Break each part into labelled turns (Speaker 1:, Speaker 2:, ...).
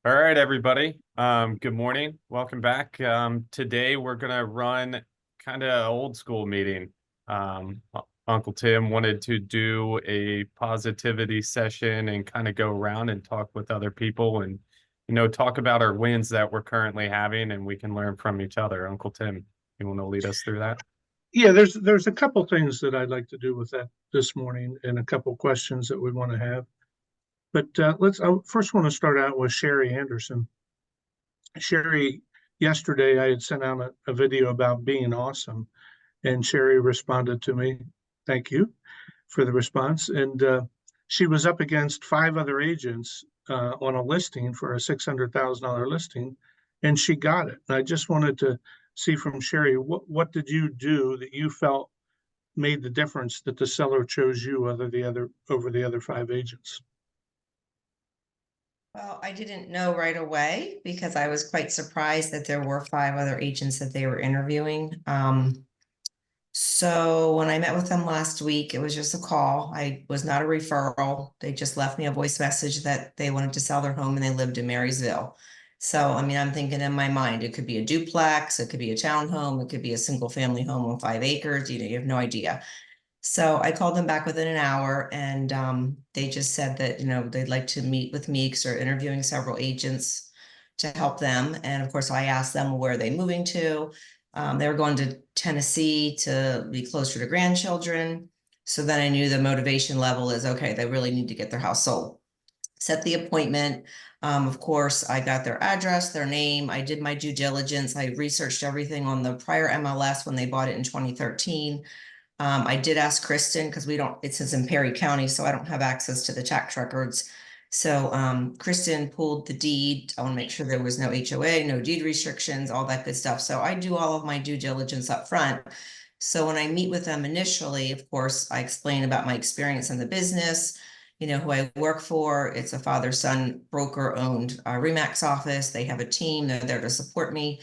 Speaker 1: All right, everybody. Good morning. Welcome back. Today we're gonna run kind of old school meeting. Uncle Tim wanted to do a positivity session and kind of go around and talk with other people and talk about our wins that we're currently having and we can learn from each other. Uncle Tim, you want to lead us through that?
Speaker 2: Yeah, there's a couple things that I'd like to do with that this morning, and a couple questions that we want to have. But I first want to start out with Sherry Anderson. Sherry, yesterday I had sent out a video about being awesome, and Sherry responded to me. Thank you for the response. And she was up against five other agents on a listing for a $600,000 listing, and she got it. And I just wanted to see from Sherry, what did you do that you felt made the difference that the seller chose you over the other five agents?
Speaker 3: Well, I didn't know right away because I was quite surprised that there were five other agents that they were interviewing. So when I met with them last week, it was just a call. I was not a referral. They just left me a voice message that they wanted to sell their home and they lived in Marysville. So, I mean, I'm thinking in my mind, it could be a duplex, it could be a townhome, it could be a single family home on 5 acres. You have no idea. So I called them back within an hour and they just said that, they'd like to meet with me because they're interviewing several agents to help them. And of course, I asked them where are they moving to. They were going to Tennessee to be closer to grandchildren. So then I knew the motivation level is okay, they really need to get their house sold. Set the appointment. Of course, I got their address, their name. I did my due diligence. I researched everything on the prior MLS when they bought it in 2013. I did ask Kristen because it says in Perry County, so I don't have access to the tax records. So Kristen pulled the deed. I want to make sure there was no HOA, no deed restrictions, all that good stuff. So I do all of my due diligence up front. So when I meet with them initially, of course, I explain about my experience in the business, who I work for. It's a father-son broker-owned RE/MAX office. They have a team. They're there to support me.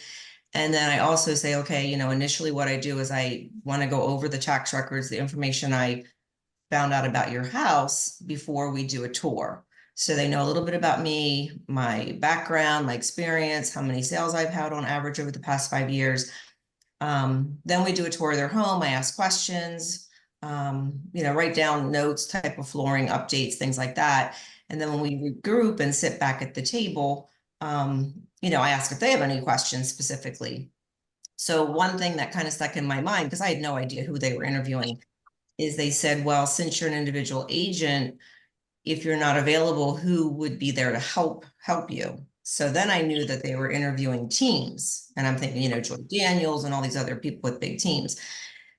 Speaker 3: And then I also say, okay, initially what I do is I want to go over the tax records, the information I found out about your house before we do a tour. So they know a little bit about me, my background, my experience, how many sales I've had on average over the past 5 years. Then we do a tour of their home. I ask questions, write down notes, type of flooring updates, things like that. And then when we regroup and sit back at the table, I ask if they have any questions specifically. So one thing that kind of stuck in my mind, because I had no idea who they were interviewing, is they said, well, since you're an individual agent, if you're not available, who would be there to help you? So then I knew that they were interviewing teams. And I'm thinking, Joy Daniels and all these other people with big teams.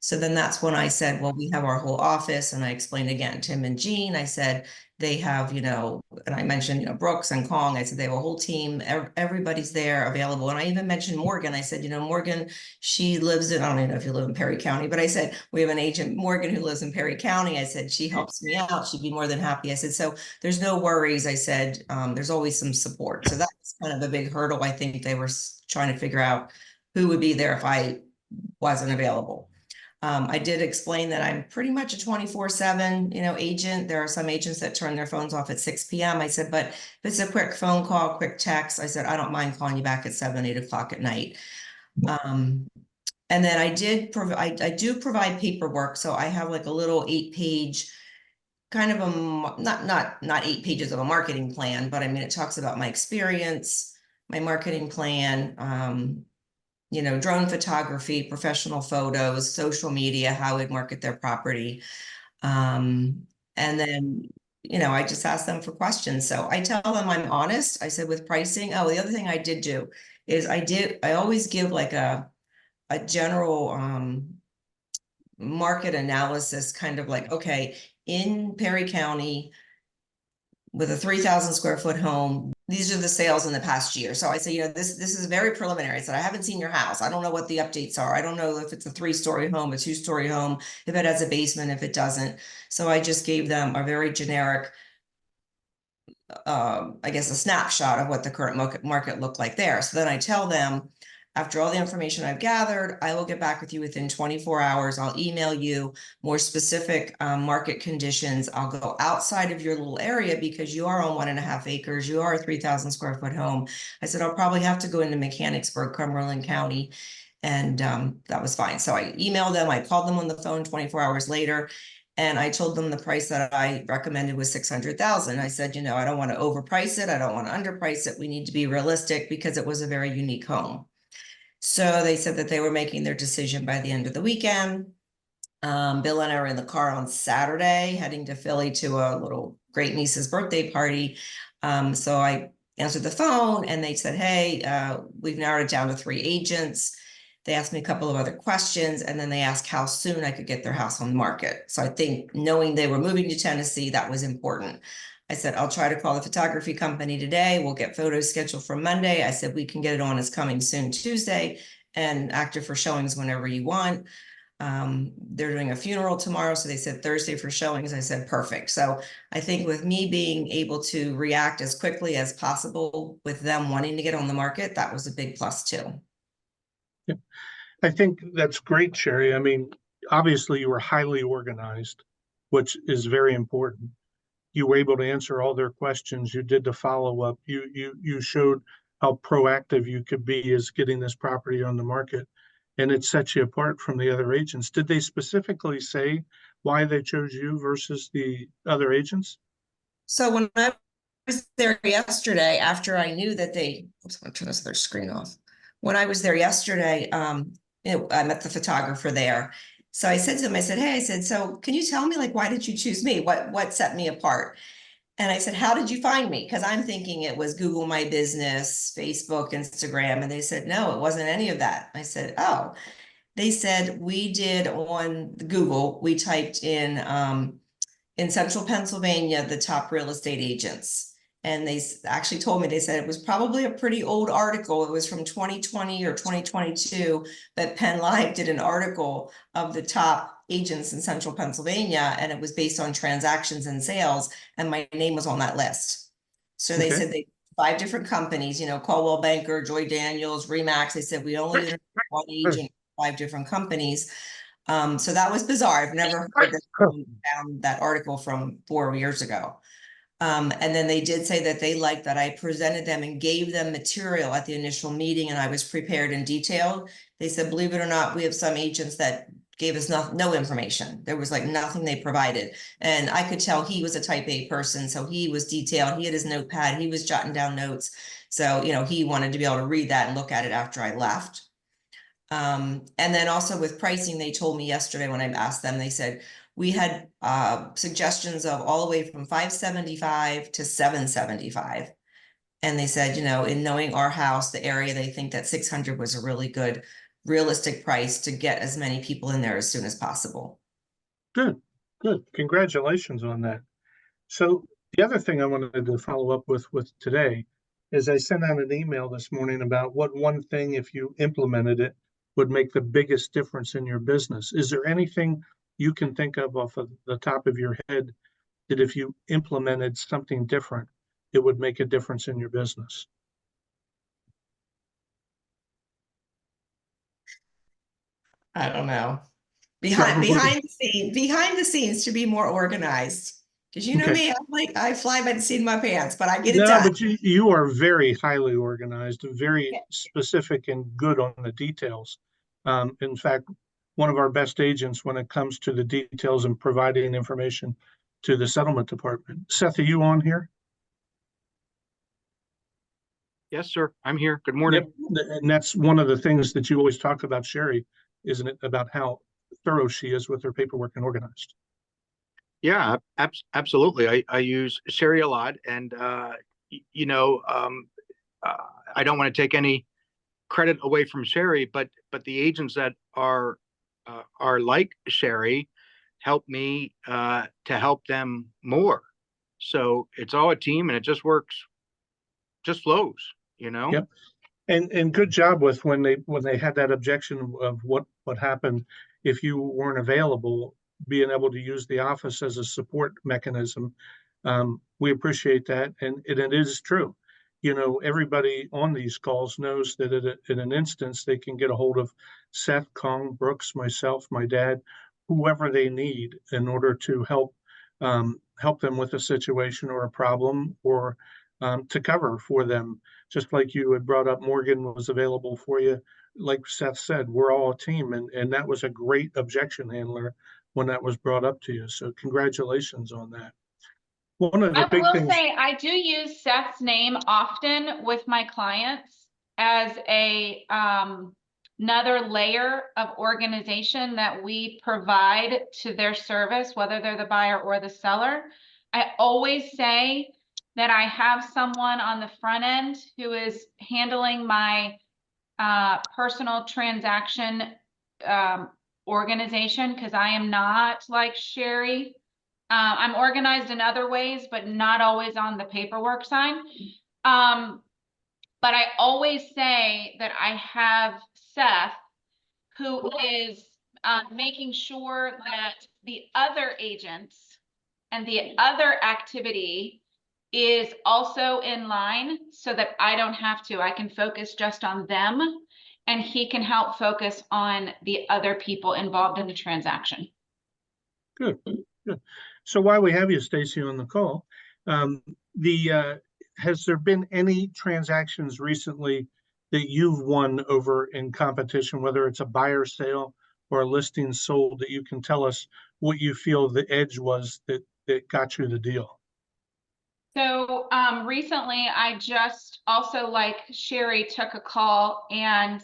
Speaker 3: So then that's when I said, well, we have our whole office. And I explained again, Tim and Jean, I said, they have, and I mentioned, Brooks and Kong. I said, they have a whole team. Everybody's there available. And I even mentioned Morgan. I said, Morgan, she lives in, I don't even know if you live in Perry County, but I said, we have an agent, Morgan, who lives in Perry County. I said, she helps me out. She'd be more than happy. I said, so there's no worries. I said, there's always some support. So that's kind of a big hurdle. I think they were trying to figure out who would be there if I wasn't available. I did explain that I'm pretty much a 24/7, agent. There are some agents that turn their phones off at 6 p.m. I said, but if it's a quick phone call, quick text, I said, I don't mind calling you back at 7, 8 o'clock at night. And then I do provide paperwork. So I have like a little 8-page kind of not 8 pages of a marketing plan, but I mean, it talks about my experience, my marketing plan, drone photography, professional photos, social media, how we'd market their property. And then, I just ask them for questions. So I tell them I'm honest. I said with pricing. Oh, the other thing I did do is I always give like a general market analysis, kind of like, okay, in Perry County, with a 3,000 square foot home, these are the sales in the past year. So I say, this is very preliminary. I said, I haven't seen your house. I don't know what the updates are. I don't know if it's a 3-story home, a 2-story home, if it has a basement, if it doesn't. So I just gave them a very generic, I guess, a snapshot of what the current market looked like there. So then I tell them, After all the information I've gathered, I will get back with you within 24 hours. I'll email you more specific market conditions. I'll go outside of your little area because you are on 1.5 acres. You are a 3,000 square foot home. I said, I'll probably have to go into Mechanicsburg, Cumberland County. And that was fine. So I emailed them, I called them on the phone 24 hours later, and I told them the price that I recommended was 600,000. I said, I don't want to overprice it. I don't want to underprice it. We need to be realistic because it was a very unique home. So they said that they were making their decision by the end of the weekend. Bill and I were in the car on Saturday, heading to Philly to a little great niece's birthday party. So I answered the phone and they said, hey, we've narrowed it down to 3 agents. They asked me a couple of other questions, and then they asked how soon I could get their house on the market. So I think knowing they were moving to Tennessee, that was important. I said, I'll try to call the photography company today. We'll get photos scheduled for Monday. I said, we can get it on as coming soon Tuesday and active for showings whenever you want. They're doing a funeral tomorrow, so they said Thursday for showings. I said, perfect. So I think with me being able to react as quickly as possible with them wanting to get on the market, that was a big plus too.
Speaker 2: Yeah. I think that's great, Sherry. I mean, obviously you were highly organized, which is very important. You were able to answer all their questions. You did the follow-up. You showed how proactive you could be as getting this property on the market, and it sets you apart from the other agents. Did they specifically say why they chose you versus the other agents?
Speaker 3: So when I was there yesterday, after I knew that oops, I'm gonna turn this other screen off. When I was there yesterday, I met the photographer there. So I said to him, I said, hey, I said, so can you tell me, like, why did you choose me? What set me apart? And I said, how did you find me? Because I'm thinking it was Google My Business, Facebook, Instagram. And they said, no, it wasn't any of that. I said, oh. They said, we did on Google, we typed in central Pennsylvania, the top real estate agents. And they actually told me, they said it was probably a pretty old article. It was from 2020 or 2022, but Penn Live did an article of the top agents in central Pennsylvania, and it was based on transactions and sales, and my name was on that list. So they said 5 different companies, Coldwell Banker, Joy Daniels, Remax. They said we only interviewed one agent, 5 different companies. So that was bizarre. I've never heard that found that article from 4 years ago. And then they did say that they liked that I presented them and gave them material at the initial meeting, and I was prepared and detailed. They said, believe it or not, we have some agents that gave us no information. There was like nothing they provided. And I could tell he was a type A person. So he was detailed. He had his notepad. He was jotting down notes. So, he wanted to be able to read that and look at it after I left. And then also with pricing, they told me yesterday when I asked them, they said, we had suggestions of all the way from 575 to 775. And they said, in knowing our house, the area, they think that 600 was a really good, realistic price to get as many people in there as soon as possible.
Speaker 2: Good. Congratulations on that. So the other thing I wanted to follow up with today is I sent out an email this morning about what one thing, if you implemented it, would make the biggest difference in your business. Is there anything you can think of off of the top of your head that if you implemented something different, it would make a difference in your business?
Speaker 3: I don't know. Behind the scenes to be more organized. Because you know
Speaker 2: Okay.
Speaker 3: me, I fly by the seat of my pants, but I get it
Speaker 2: No,
Speaker 3: done.
Speaker 2: but you are very highly organized, very specific and good on the details. In fact, one of our best agents when it comes to the details and providing information to the settlement department. Seth, are you on here?
Speaker 4: Yes, sir. I'm here. Good morning.
Speaker 2: Yep. And that's one of the things that you always talk about, Sherry, isn't it? About how thorough she is with her paperwork and organized.
Speaker 4: Yeah, absolutely. I use Sherry a lot, and I don't want to take any credit away from Sherry, but the agents that are like Sherry help me to help them more. So it's all a team, and it just works, just flows.
Speaker 2: Yep. And good job with when they had that objection of what happened if you weren't available, being able to use the office as a support mechanism. We appreciate that, and it is true. everybody on these calls knows that in an instance, they can get a hold of Seth, Kong, Brooks, myself, my dad, whoever they need in order to help them with a situation or a problem, or to cover for them. Just like you had brought up, Morgan was available for you. Like Seth said, we're all a team, and that was a great objection handler when that was brought up to you. So congratulations on that. One of the
Speaker 5: I
Speaker 2: big
Speaker 5: will
Speaker 2: things.
Speaker 5: say I do use Seth's name often with my clients as a another layer of organization that we provide to their service, whether they're the buyer or the seller. I always say that I have someone on the front end who is handling my personal transaction organization, because I am not like Sherry. I'm organized in other ways, but not always on the paperwork side. But I always say that I have Seth, who is making sure that the other agents and the other activity is also in line, so that I don't have to. I can focus just on them, and he can help focus on the other people involved in the transaction.
Speaker 2: Good, good. So while we have you, Stacy, on the call, has there been any transactions recently that you've won over in competition, whether it's a buyer sale or a listing sold, that you can tell us what you feel the edge was that got you the deal?
Speaker 5: So recently I just also, like Sherry, took a call and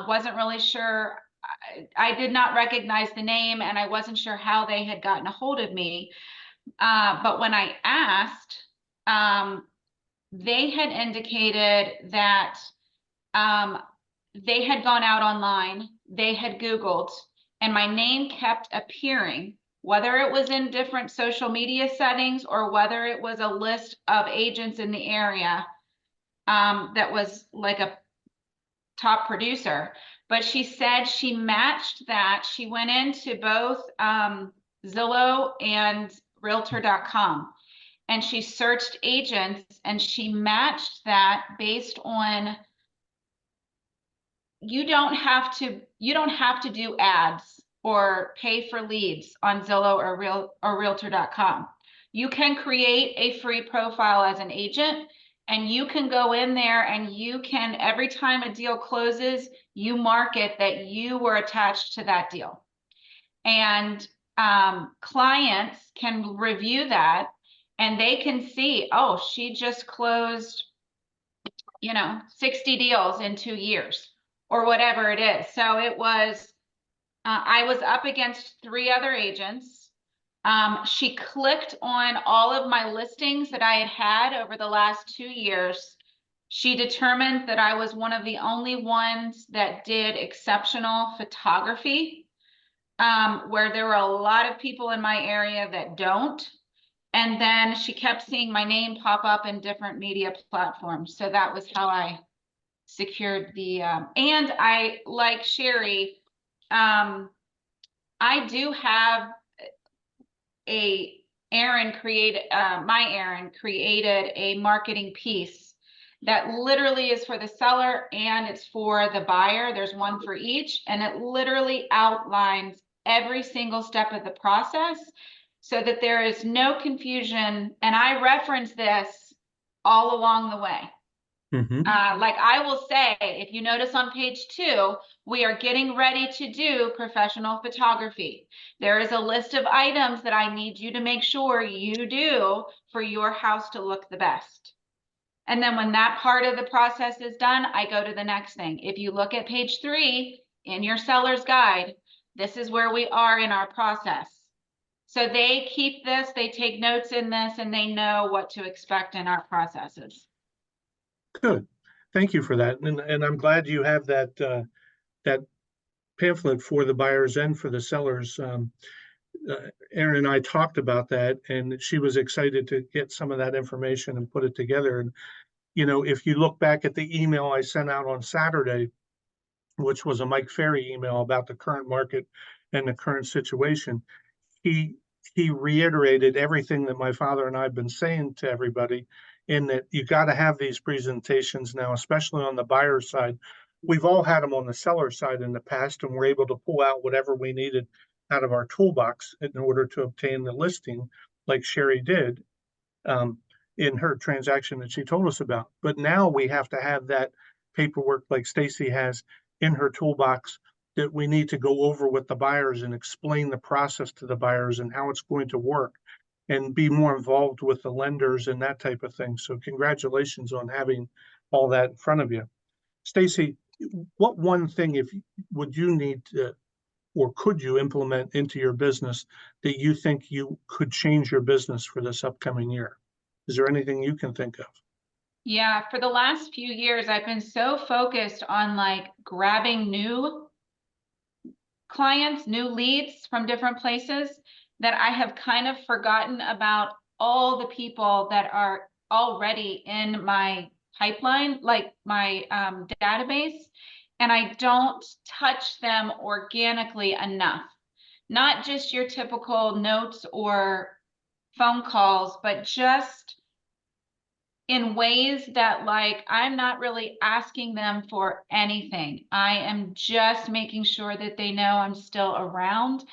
Speaker 5: wasn't really sure. I did not recognize the name, and I wasn't sure how they had gotten a hold of me. But when I asked, they had indicated that they had gone out online, they had Googled, and my name kept appearing, whether it was in different social media settings or whether it was a list of agents in the area that was like a top producer. But she said she matched that. She went into both Zillow and Realtor.com, and she searched agents, and she matched that based on, you don't have to do ads or pay for leads on Zillow or Realtor.com. You can create a free profile as an agent, and you can go in there and you can, every time a deal closes, you mark it that you were attached to that deal. And clients can review that, and they can see, oh, she just closed, 60 deals in 2 years, or whatever it is. So it was, I was up against 3 other agents. She clicked on all of my listings that I had over the last 2 years. She determined that I was one of the only ones that did exceptional photography, where there were a lot of people in my area that don't. And then she kept seeing my name pop up in different media platforms. So that was how I secured the, and I, like Sherry, I do have Aaron created a marketing piece that literally is for the seller and it's for the buyer. There's one for each, and it literally outlines every single step of the process so that there is no confusion. And I reference this all along the way. Like I will say, if you notice on page 2, we are getting ready to do professional photography. There is a list of items that I need you to make sure you do for your house to look the best. And then when that part of the process is done, I go to the next thing. If you look at page 3 in your seller's guide, this is where we are in our process. So they keep this, they take notes in this, and they know what to expect in our processes.
Speaker 2: Good. Thank you for that. And I'm glad you have that that pamphlet for the buyers and for the sellers. Erin and I talked about that, and she was excited to get some of that information and put it together. And, if you look back at the email I sent out on Saturday, which was a Mike Ferry email about the current market and the current situation, he reiterated everything that my father and I have been saying to everybody in that you got to have these presentations now, especially on the buyer side. We've all had them on the seller side in the past, and we're able to pull out whatever we needed out of our toolbox in order to obtain the listing, like Sherry did in her transaction that she told us about. But now we have to have that paperwork like Stacy has in her toolbox that we need to go over with the buyers and explain the process to the buyers and how it's going to work and be more involved with the lenders and that type of thing. So congratulations on having all that in front of you. Stacy, what one thing would you need to, or could you implement into your business that you think you could change your business for this upcoming year? Is there anything you can think of?
Speaker 5: Yeah, for the last few years, I've been so focused on like grabbing new clients, new leads from different places that I have kind of forgotten about all the people that are already in my pipeline, like my database, and I don't touch them organically enough. Not just your typical notes or phone calls, but just in ways that like I'm not really asking them for anything. I am just making sure that they know I'm still around.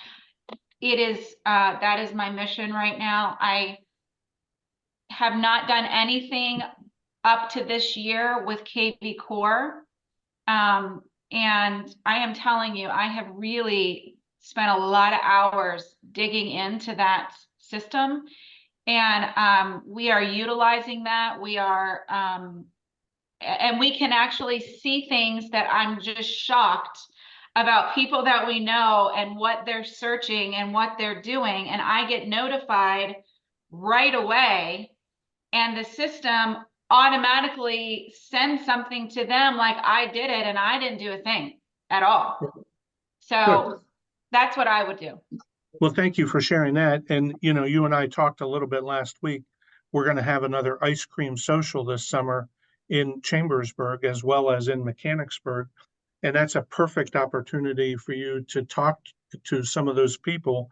Speaker 5: It is that is my mission right now. I have not done anything up to this year with KB Core. And I am telling you, I have really spent a lot of hours digging into that system. And we are utilizing that. We are, and we can actually see things that I'm just shocked about people that we know and what they're searching and what they're doing. And I get notified right away, and the system automatically sends something to them like I did it and I didn't do a thing at all. So that's what I would do.
Speaker 2: Well, thank you for sharing that. And, you know, you and I talked a little bit last week. We're going to have another ice cream social this summer in Chambersburg as well as in Mechanicsburg. And that's a perfect opportunity for you to talk to some of those people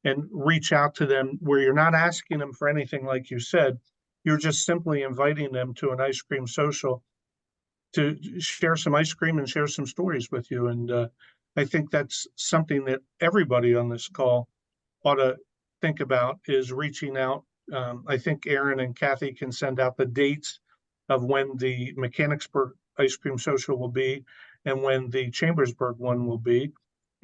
Speaker 2: and reach out to them where you're not asking them for anything, like you said. You're just simply inviting them to an ice cream social to share some ice cream and share some stories with you. And I think that's something that everybody on this call ought to think about, is reaching out. I think Aaron and Kathy can send out the dates of when the Mechanicsburg ice cream social will be and when the Chambersburg one will be.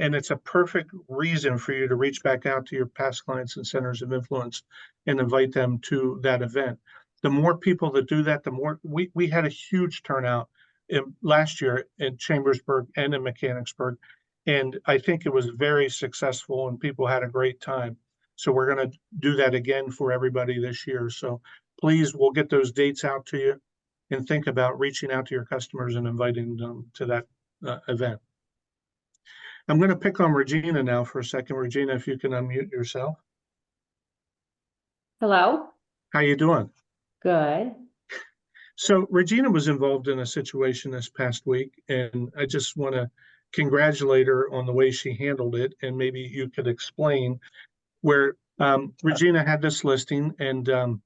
Speaker 2: And it's a perfect reason for you to reach back out to your past clients and centers of influence and invite them to that event. The more people that do that, the more we had a huge turnout last year in Chambersburg and in Mechanicsburg. And I think it was very successful and people had a great time. So we're going to do that again for everybody this year. So please, we'll get those dates out to you and think about reaching out to your customers and inviting them to that event. I'm going to pick on Regina now for a second. Regina, if you can unmute yourself.
Speaker 6: Hello.
Speaker 2: How you doing?
Speaker 6: Good.
Speaker 2: So Regina was involved in a situation this past week, and I just want to congratulate her on the way she handled it. And maybe you could explain where Regina had this listing, and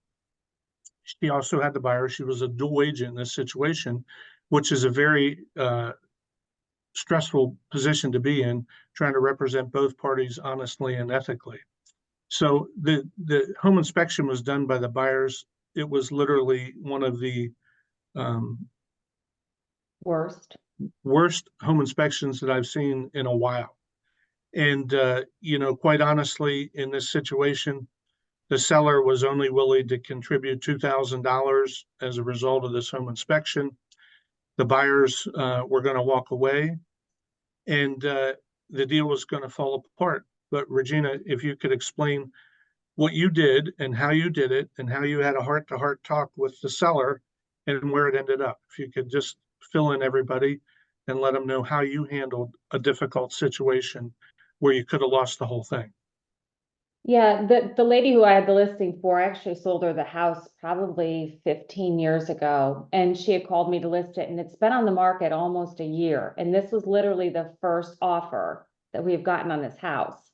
Speaker 2: she also had the buyer. She was a dual agent in this situation, which is a very stressful position to be in, trying to represent both parties honestly and ethically. So the home inspection was done by the buyers. It was literally one of the worst home inspections that I've seen in a while. And, you know, quite honestly, in this situation, the seller was only willing to contribute $2,000 as a result of this home inspection. The buyers were going to walk away, and the deal was going to fall apart. But Regina, if you could explain what you did and how you did it and how you had a heart-to-heart talk with the seller and where it ended up. If you could just fill in everybody and let them know how you handled a difficult situation where you could have lost the whole thing.
Speaker 6: Yeah, the lady who I had the listing for, I actually sold her the house probably 15 years ago, and she had called me to list it, and it's been on the market almost a year. And this was literally the first offer that we have gotten on this house.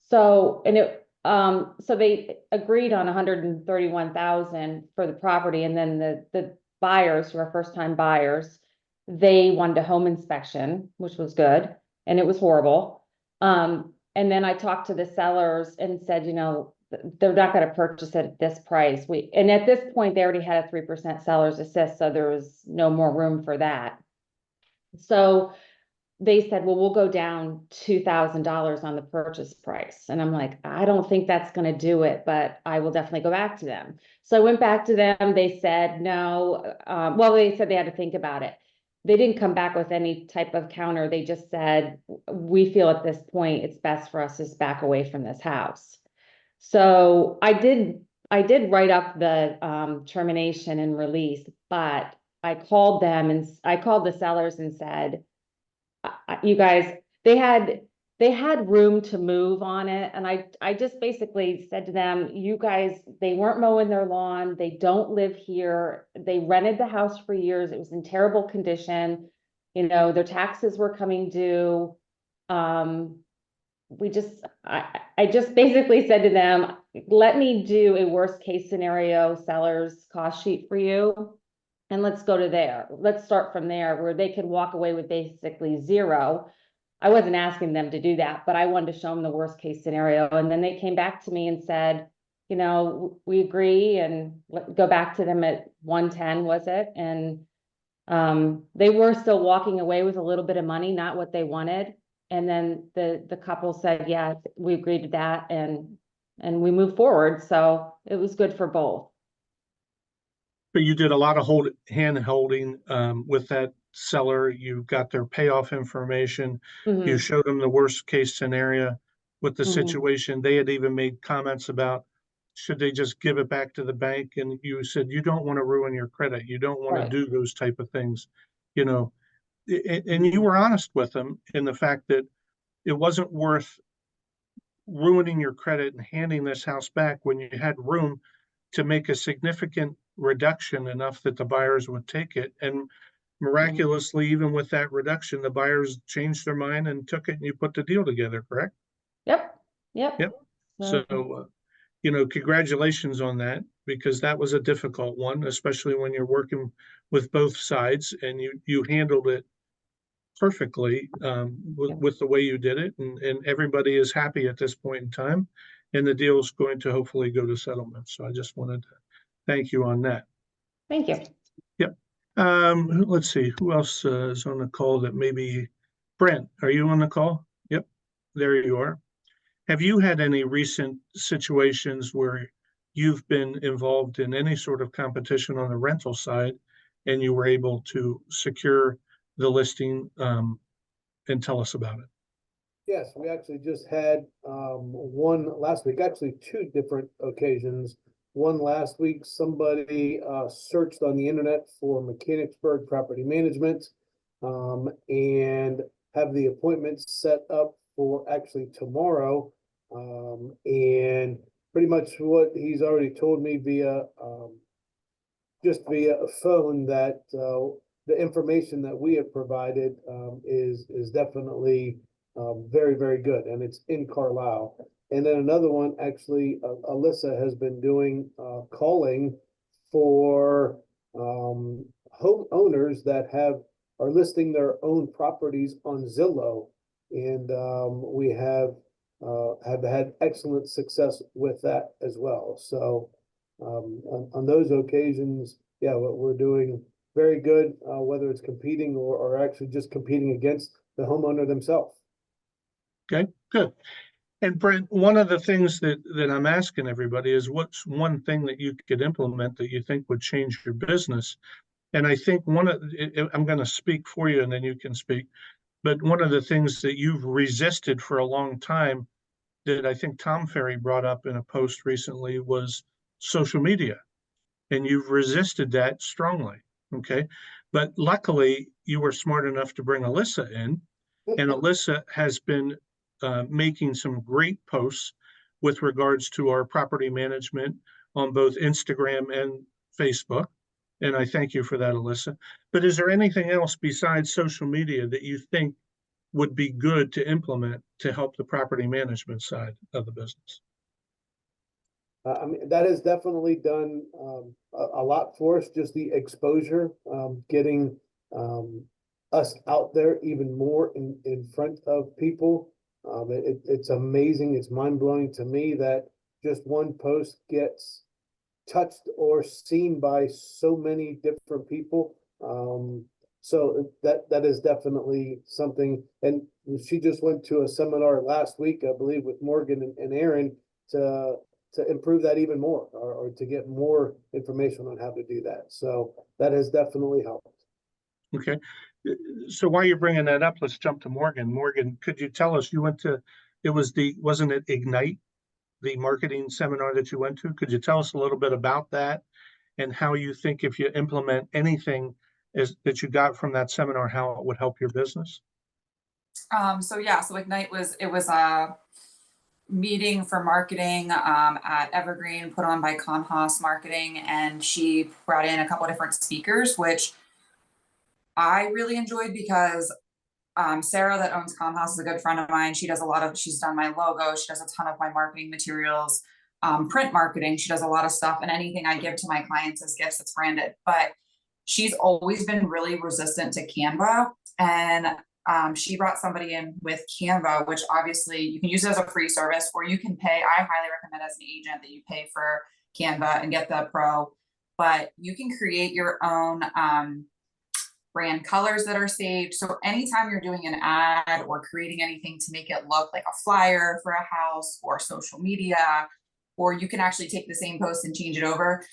Speaker 6: So, and So they agreed on 131,000 for the property, and then the buyers, who are first-time buyers, they wanted a home inspection, which was good, and it was horrible. And then I talked to the sellers and said, you know, they're not gonna purchase it at this price. And at this point, they already had a 3% seller's assist, so there was no more room for that. So they said, well, we'll go down $2,000 on the purchase price. And I'm like, I don't think that's going to do it, but I will definitely go back to them. So I went back to them. They said, no. Well, they said they had to think about it. They didn't come back with any type of counter. They just said, we feel at this point, it's best for us to back away from this house. So I did write up the termination and release, but I called them and I called the sellers and said, you guys, they had room to move on it. And I just basically said to them, you guys, they weren't mowing their lawn. They don't live here. They rented the house for years. It was in terrible condition. You know, their taxes were coming due. I just basically said to them, let me do a worst case scenario seller's cost sheet for you. And let's go to there. Let's start from there where they could walk away with basically zero. I wasn't asking them to do that, but I wanted to show them the worst case scenario. And then they came back to me and said, you know, we agree, and go back to them at 110, was it? And they were still walking away with a little bit of money, not what they wanted. And then the couple said, yeah, we agreed to that, and we moved forward. So it was good for both.
Speaker 2: But you did a lot of hand holding with that seller. You got their payoff information. You showed them the worst case scenario with the situation. They had even made comments about, should they just give it back to the bank? And you said, you don't want to ruin your credit. You don't want to do those type of things, you know. And you were honest with them in the fact that it wasn't worth ruining your credit and handing this house back when you had room to make a significant reduction enough that the buyers would take it. And miraculously, even with that reduction, the buyers changed their mind and took it, and you put the deal together, correct?
Speaker 6: Yep.
Speaker 2: So, you know, congratulations on that, because that was a difficult one, especially when you're working with both sides, and you handled it perfectly with the way you did it, and everybody is happy at this point in time, and the deal is going to hopefully go to settlement. So I just wanted to thank you on that.
Speaker 6: Thank you.
Speaker 2: Yep. Let's see, who else is on the call that maybe, Brent, are you on the call? Yep, there you are. Have you had any recent situations where you've been involved in any sort of competition on the rental side and you were able to secure the listing, and tell us about it?
Speaker 7: Yes, we actually just had one last week, actually two different occasions. One last week, somebody searched on the internet for Mechanicsburg Property Management and have the appointment set up for actually tomorrow. And pretty much what he's already told me via just via phone, that the information that we have provided is definitely very, very good, and it's in Carlisle. And then another one, actually, Alyssa has been doing calling for homeowners that are listing their own properties on Zillow, and we have had excellent success with that as well. So on those occasions, yeah, we're doing very good, whether it's competing or actually just competing against the homeowner themselves.
Speaker 2: Okay, good. And Brent, one of the things that I'm asking everybody is, what's one thing that you could implement that you think would change your business? And I think I'm going to speak for you and then you can speak, but one of the things that you've resisted for a long time that I think Tom Ferry brought up in a post recently was social media. And you've resisted that strongly, okay? But luckily, you were smart enough to bring Alyssa in, and Alyssa has been making some great posts with regards to our property management on both Instagram and Facebook. And I thank you for that, Alyssa. But is there anything else besides social media that you think would be good to implement to help the property management side of the business?
Speaker 7: I mean, that has definitely done a lot for us, just the exposure, getting us out there even more in front of people. It's amazing. It's mind blowing to me that just one post gets touched or seen by so many different people. So that is definitely something. And she just went to a seminar last week, I believe, with Morgan and Aaron to improve that even more, or to get more information on how to do that. So that has definitely helped.
Speaker 2: Okay. So while you're bringing that up, let's jump to Morgan. Morgan, could you tell us, you went to, wasn't it Ignite, the marketing seminar that you went to? Could you tell us a little bit about that and how you think if you implement anything that you got from that seminar, how it would help your business?
Speaker 8: So Ignite was a meeting for marketing at Evergreen, put on by Conhaas Marketing, and she brought in a couple of different speakers, which I really enjoyed because Sarah that owns Conhaas is a good friend of mine. She's done my logo, she does a ton of my marketing materials, print marketing, she does a lot of stuff, and anything I give to my clients as gifts, it's branded. But she's always been really resistant to Canva, and she brought somebody in with Canva, which obviously you can use it as a free service, or you can pay. I highly recommend as an agent that you pay for Canva and get the pro, but you can create your own brand colors that are saved. So anytime you're doing an ad or creating anything to make it look like a flyer for a house or social media, or you can actually take the same post and change it over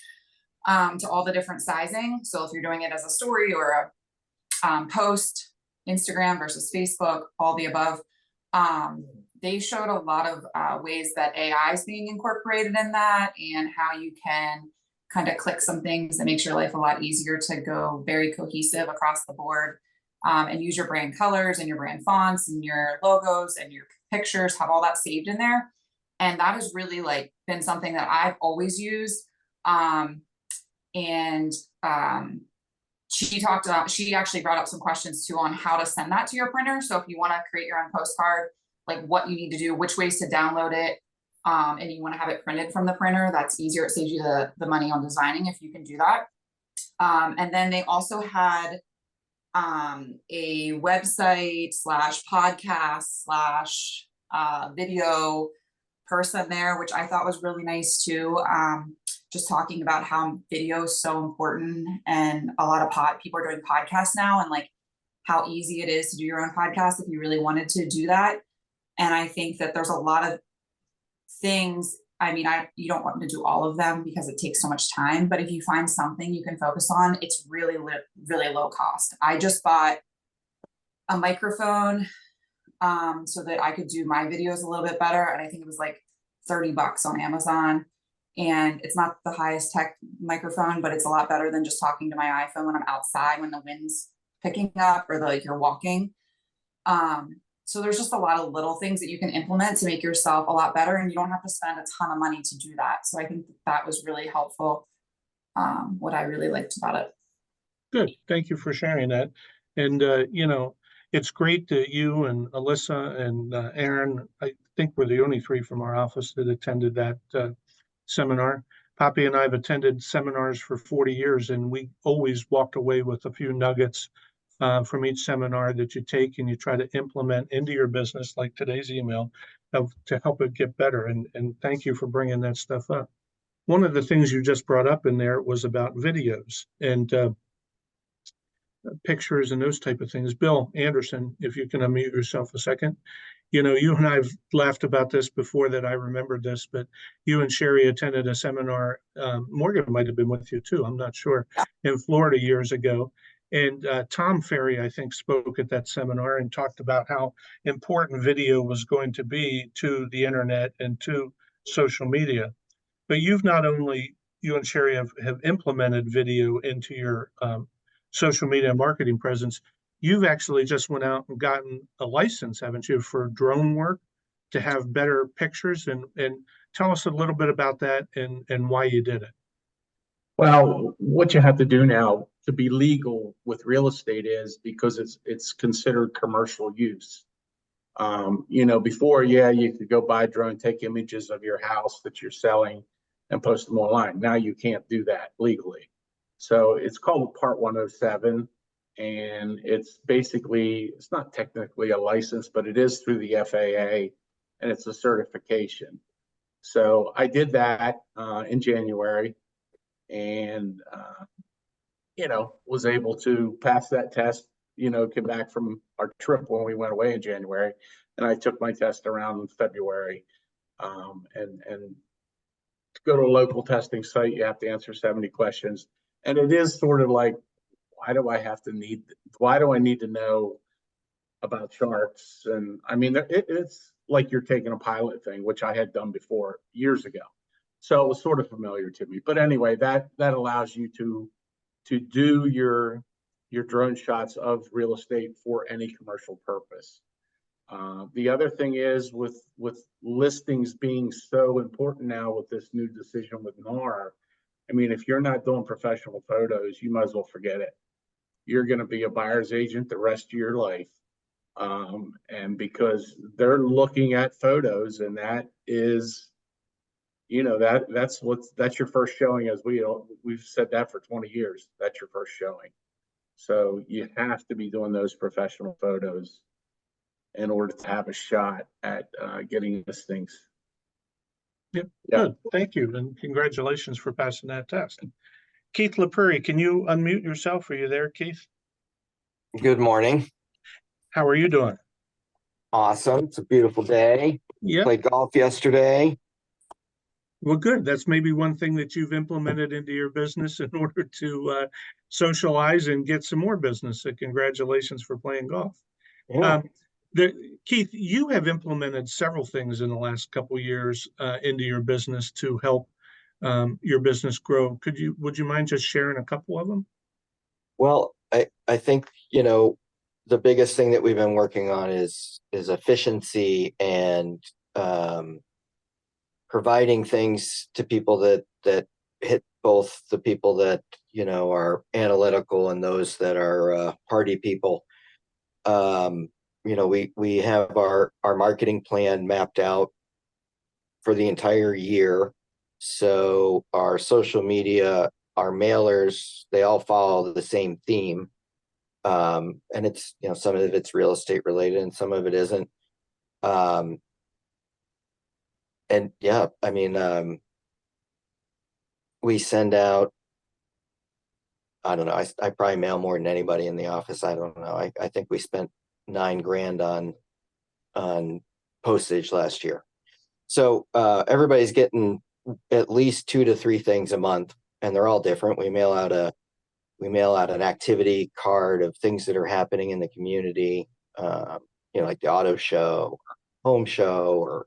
Speaker 8: to all the different sizing. So if you're doing it as a story or a post, Instagram versus Facebook, all the above, they showed a lot of ways that AI is being incorporated in that, and how you can kind of click some things that makes your life a lot easier to go very cohesive across the board, and use your brand colors and your brand fonts and your logos and your pictures, have all that saved in there. And that has really been something that I've always used. She actually brought up some questions too on how to send that to your printer. So if you want to create your own postcard, like what you need to do, which ways to download it, and you want to have it printed from the printer, that's easier. It saves you the money on designing if you can do that. And then they also had a website / podcast / video person there, which I thought was really nice too. Just talking about how video is so important, and a lot of people are doing podcasts now, and how easy it is to do your own podcast if you really wanted to do that. And I think that there's a lot of things. I mean, you don't want to do all of them because it takes so much time, but if you find something you can focus on, it's really, really low cost. I just bought a microphone so that I could do my videos a little bit better. And I think it was $30 on Amazon. And it's not the highest tech microphone, but it's a lot better than just talking to my iPhone when I'm outside, when the wind's picking up, or you're walking. So there's just a lot of little things that you can implement to make yourself a lot better, and you don't have to spend a ton of money to do that. So I think that was really helpful. What I really liked about it.
Speaker 2: Good. Thank you for sharing that. And, it's great that you and Alyssa and Aaron, I think we're the only three from our office that attended that seminar. Poppy and I have attended seminars for 40 years, and we always walked away with a few nuggets from each seminar that you take and you try to implement into your business, like today's email, to help it get better. And thank you for bringing that stuff up. One of the things you just brought up in there was about videos and pictures and those type of things. Bill Anderson, if you can unmute yourself a second. You and I've laughed about this before that I remembered this, but you and Sherry attended a seminar. Morgan might have been with you too, I'm not sure, in Florida years ago. And Tom Ferry, I think, spoke at that seminar and talked about how important video was going to be to the internet and to social media. But you and Sherry have implemented video into your social media marketing presence. You've actually just went out and gotten a license, haven't you, for drone work to have better pictures, and tell us a little bit about that and why you did it.
Speaker 9: Well, what you have to do now to be legal with real estate is because it's considered commercial use. Before, you could go buy a drone, take images of your house that you're selling, and post them online. Now you can't do that legally. So it's called Part 107, and it's basically, it's not technically a license, but it is through the FAA, and it's a certification. So I did that in January, and was able to pass that test. Came back from our trip when we went away in January, and I took my test around in February. And to go to a local testing site, you have to answer 70 questions, and it is sort of like, why do I need to know about sharks? And I mean, it's like you're taking a pilot thing, which I had done before years ago. So it was sort of familiar to me. But anyway, that allows you to do your drone shots of real estate for any commercial purpose. The other thing is with listings being so important now with this new decision with NAR, I mean, if you're not doing professional photos, you might as well forget it. You're going to be a buyer's agent the rest of your life. And because they're looking at photos, and that is, that's your first showing, as we've said that for 20 years. That's your first showing. So you have to be doing those professional photos in order to have a shot at getting listings.
Speaker 2: Yep. Good. Thank you. And congratulations for passing that test. Keith LaPrairie, can you unmute yourself? Are you there, Keith?
Speaker 10: Good morning.
Speaker 2: How are you doing?
Speaker 10: Awesome. It's a beautiful day.
Speaker 2: Yeah.
Speaker 10: Played golf yesterday.
Speaker 2: Well, good. That's maybe one thing that you've implemented into your business in order to socialize and get some more business. So congratulations for playing golf.
Speaker 10: Yeah.
Speaker 2: Keith, you have implemented several things in the last couple of years into your business to help your business grow. Would you mind just sharing a couple of them?
Speaker 10: Well, I think, the biggest thing that we've been working on is efficiency and providing things to people that hit both the people that, are analytical and those that are party people. We have our marketing plan mapped out for the entire year. So our social media, our mailers, they all follow the same theme. And it's, some of it's real estate related and some of it isn't. And yeah, I mean, we send out, I don't know, I probably mail more than anybody in the office. I don't know. I think we spent $9,000 on postage last year. So everybody's getting at least 2 to 3 things a month, and they're all different. We mail out an activity card of things that are happening in the community, like the auto show, home show, or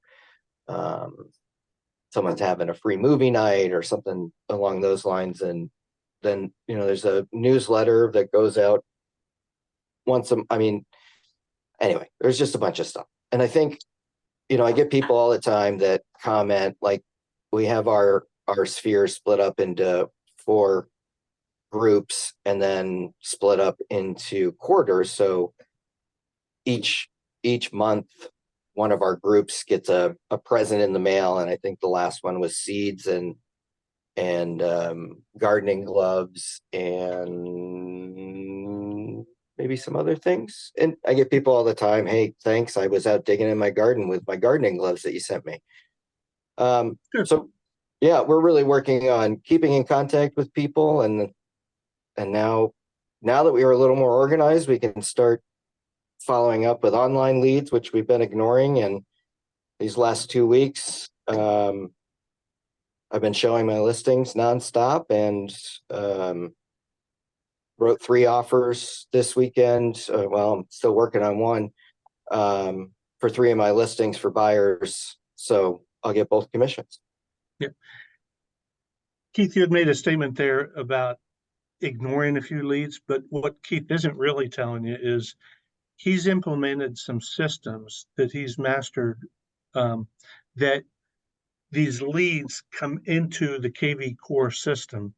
Speaker 10: someone's having a free movie night or something along those lines. And then, there's a newsletter that goes out anyway, there's just a bunch of stuff. And I think, I get people all the time that comment, like, we have our sphere split up into 4 groups and then split up into quarters. So each month, one of our groups gets a present in the mail. And I think the last one was seeds and gardening gloves and maybe some other things. And I get people all the time, hey, thanks, I was out digging in my garden with my gardening gloves that you sent me. So yeah, we're really working on keeping in contact with people, and now that we are a little more organized, we can start following up with online leads, which we've been ignoring. And these last 2 weeks, I've been showing my listings nonstop, and wrote 3 offers this weekend. Well, I'm still working on one for 3 of my listings for buyers. So I'll get both commissions.
Speaker 2: Yeah. Keith, you had made a statement there about ignoring a few leads, but what Keith isn't really telling you is he's implemented some systems that he's mastered, that these leads come into the KV Core system.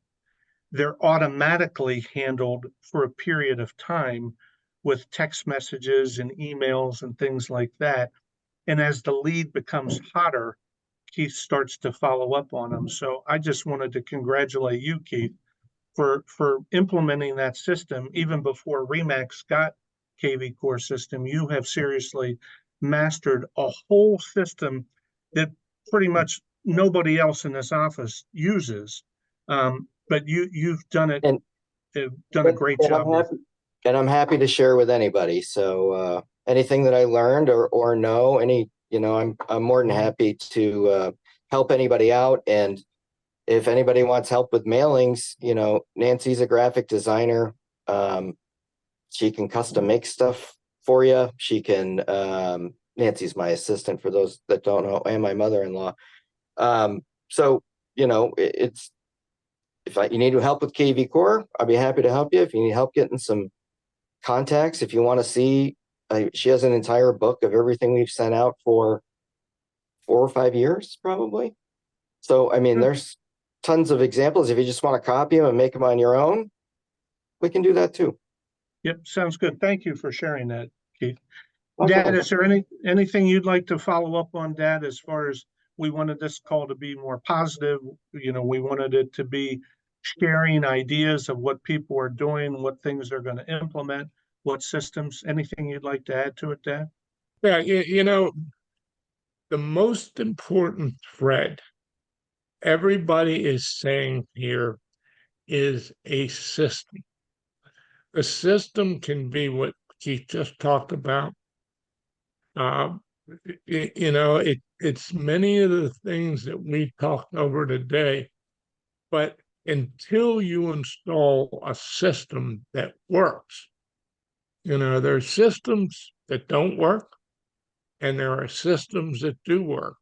Speaker 2: They're automatically handled for a period of time with text messages and emails and things like that. And as the lead becomes hotter, Keith starts to follow up on them. So I just wanted to congratulate you, Keith, for implementing that system even before Remax got KV Core system. You have seriously mastered a whole system that pretty much nobody else in this office uses. But you've done it,
Speaker 10: And
Speaker 2: done a great
Speaker 10: and
Speaker 2: job
Speaker 10: I'm
Speaker 2: with.
Speaker 10: happy, and I'm happy to share with anybody. So anything that I learned or know, I'm more than happy to help anybody out. And if anybody wants help with mailings, Nancy's a graphic designer. She can custom make stuff for you. She can, Nancy's my assistant for those that don't know, and my mother-in-law. So, it's, you need help with KV Core, I'll be happy to help you. If you need help getting some contacts, if you want to see, she has an entire book of everything we've sent out for 4 or 5 years, probably. So, there's tons of examples. If you just want to copy them and make them on your own, we can do that too.
Speaker 2: Yep, sounds good. Thank you for sharing that, Keith.
Speaker 10: No
Speaker 2: Dad,
Speaker 10: problem.
Speaker 2: is there anything you'd like to follow up on, Dad, as far as we wanted this call to be more positive? We wanted it to be sharing ideas of what people are doing, what things they're going to implement, what systems. Anything you'd like to add to it, Dad?
Speaker 11: Yeah, the most important thread everybody is saying here is a system. The system can be what Keith just talked about. It's many of the things that we talked over today, but until you install a system that works, there are systems that don't work, and there are systems that do work.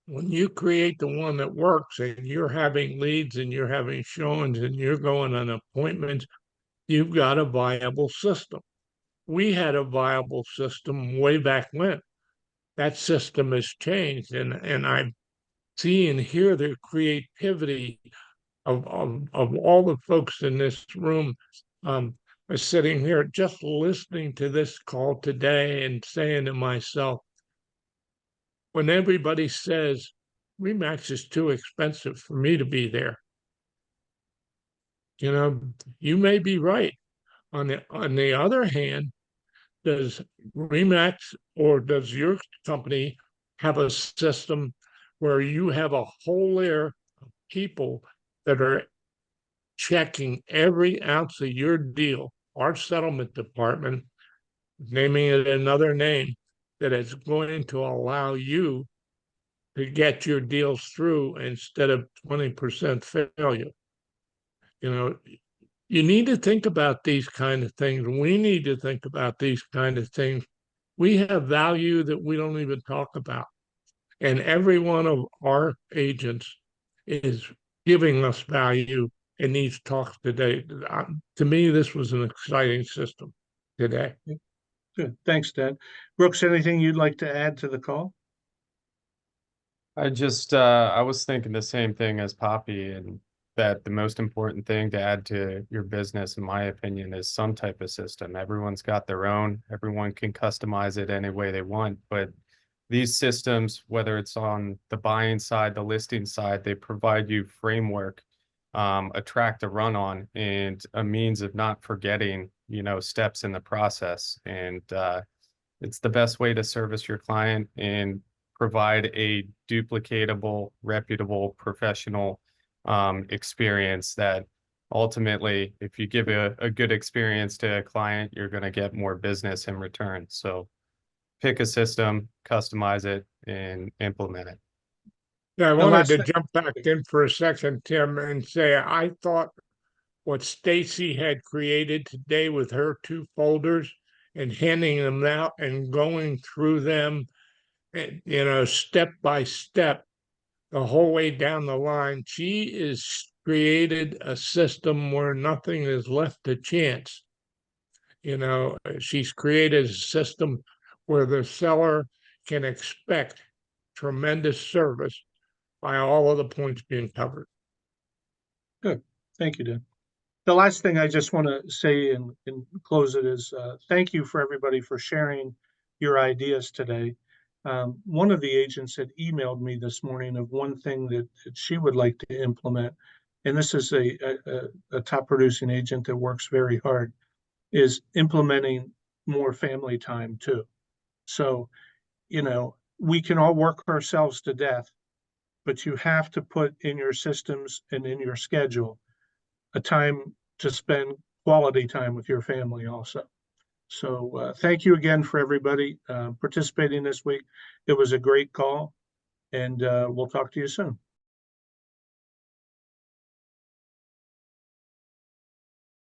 Speaker 11: When you create the one that works and you're having leads and you're having showings and you're going on appointments, you've got a viable system. We had a viable system way back when. That system has changed, and I see and hear the creativity of all the folks in this room. I sitting here just listening to this call today and saying to myself, when everybody says Remax is too expensive for me to be there, you may be right. On the other hand, does Remax or does your company have a system where you have a whole layer of people that are checking every ounce of your deal, our settlement department, naming it another name, that is going to allow you to get your deals through instead of 20% failure? You need to think about these kind of things. We need to think about these kind of things. We have value that we don't even talk about. And every one of our agents is giving us value in these talks today. To me, this was an exciting system today.
Speaker 2: Good. Thanks, Dad. Brooks, anything you'd like to add to the call?
Speaker 1: I was thinking the same thing as Poppy, and that the most important thing to add to your business, in my opinion, is some type of system. Everyone's got their own, everyone can customize it any way they want, but these systems, whether it's on the buying side, the listing side, they provide you framework, a track to run on, and a means of not forgetting, steps in the process. And it's the best way to service your client and provide a duplicatable, reputable, professional experience that ultimately, if you give a good experience to a client, you're going to get more business in return. So pick a system, customize it, and implement it.
Speaker 11: Yeah, I wanted to jump back in for a second, Tim, and say I thought what Stacy had created today with her 2 folders and handing them out and going through them, step by step, the whole way down the line. She has created a system where nothing is left to chance. She's created a system where the seller can expect tremendous service by all of the points being covered.
Speaker 2: Good. Thank you, Dan. The last thing I just want to say and close it is thank you for everybody for sharing your ideas today. One of the agents had emailed me this morning of one thing that she would like to implement, and this is a top producing agent that works very hard, is implementing more family time too. So, you know, we can all work ourselves to death, but you have to put in your systems and in your schedule a time to spend quality time with your family also. So thank you again for everybody participating this week. It was a great call, and we'll talk to you soon.